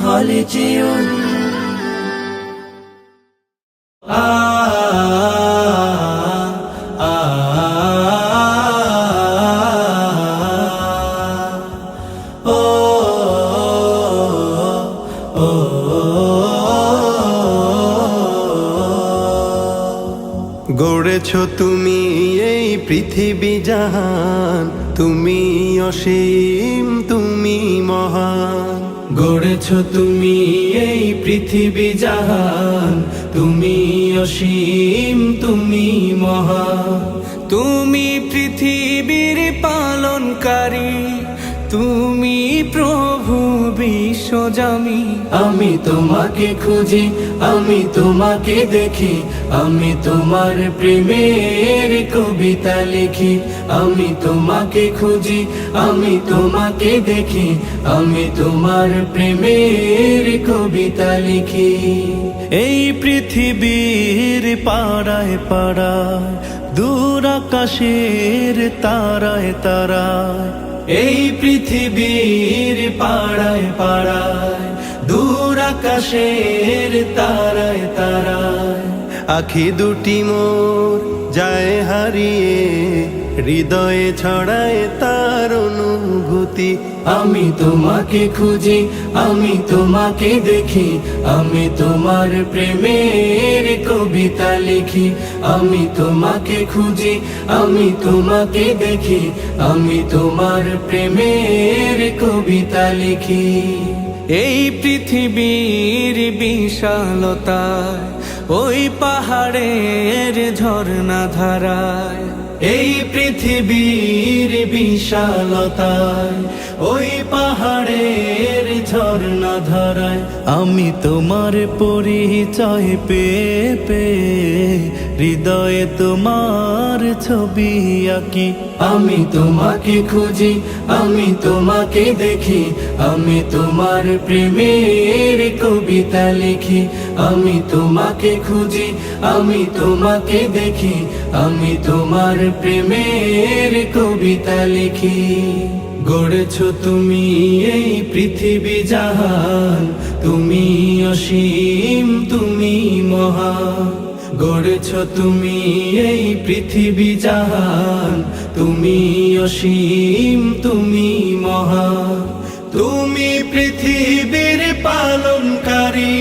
হলে যেও গড়েছো তুমি এই পৃথিবী জাহান, তুমি অসীম তুমি মহান। গড়েছো তুমি এই পৃথিবী জাহান, তুমি অসীম তুমি মহান। তুমি পৃথিবীর পালনকারী, তুমি প্রভু বিশ্বজামি। আমি তোমাকে খুঁজি, আমি তোমাকে দেখি, আমি তোমার প্রেমের কবিতা লিখি। আমি তোমাকে খুঁজি, আমি তোমাকে দেখি, আমি তোমার প্রেমের কবিতা লিখি। এই পৃথিবীর পাড়ায় পাড়ায়, দূর আকাশের তারায় তারায়। এই পৃথিবীর পাড়ায় পাড়ায়, দূর আকাশের তারায় তারায়। আখি দুটি মোর যায় হারিয়ে, হৃদয়ে ছড়ায় তার অনুভূতি। আমি তোমাকে খুঁজি, আমি তোমাকে দেখি, আমি তোমার প্রেমের কবিতা লিখি। আমি তোমাকে খুঁজি, আমি তোমাকে দেখি, আমি তোমার প্রেমের কবিতা লিখি। এই পৃথিবীর বিশালতায়, ওই পাহাড়ের ঝর্ণা ধারায়। এই পৃথিবীর বিশালতায়, ওই পাহাড়ের ঝর্ণা ধারায়। আমি তোমার পরিচয় পেয়ে পেয়ে, হৃদয়ে তোমার ছবি আঁকি। আমি তোমাকে খুঁজি, আমি তোমাকে দেখি, আমি তোমার প্রেমের কবিতা লিখি। আমি তোমাকে খুঁজি, আমি তোমাকে দেখি, আমি তোমার প্রেমের কবিতা লিখি। গড়েছো তুমি এই পৃথিবী জাহান, তুমি অসীম তুমি মহান। গড়েছো তুমি এই পৃথিবী জাহান, তুমি অসীম তুমি মহান। তুমি পৃথিবীর পালনকারী,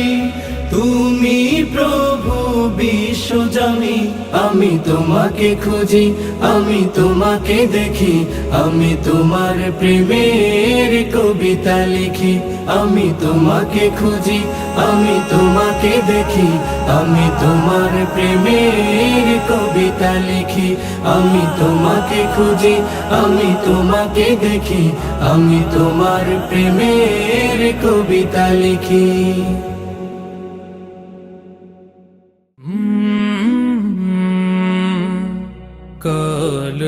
তুমি প্রভু বিশ্বজামি। আমি তোমাকে খুঁজি, আমি তোমাকে দেখি, আমি তোমার প্রেমের কবিতা লিখি। আমি তোমাকে খুঁজি, আমি তোমাকে দেখি, আমি তোমার প্রেমের কবিতা লিখি। আমি তোমাকে খুঁজি, আমি তোমাকে দেখি, আমি তোমার প্রেমের কবিতা লিখি। কাল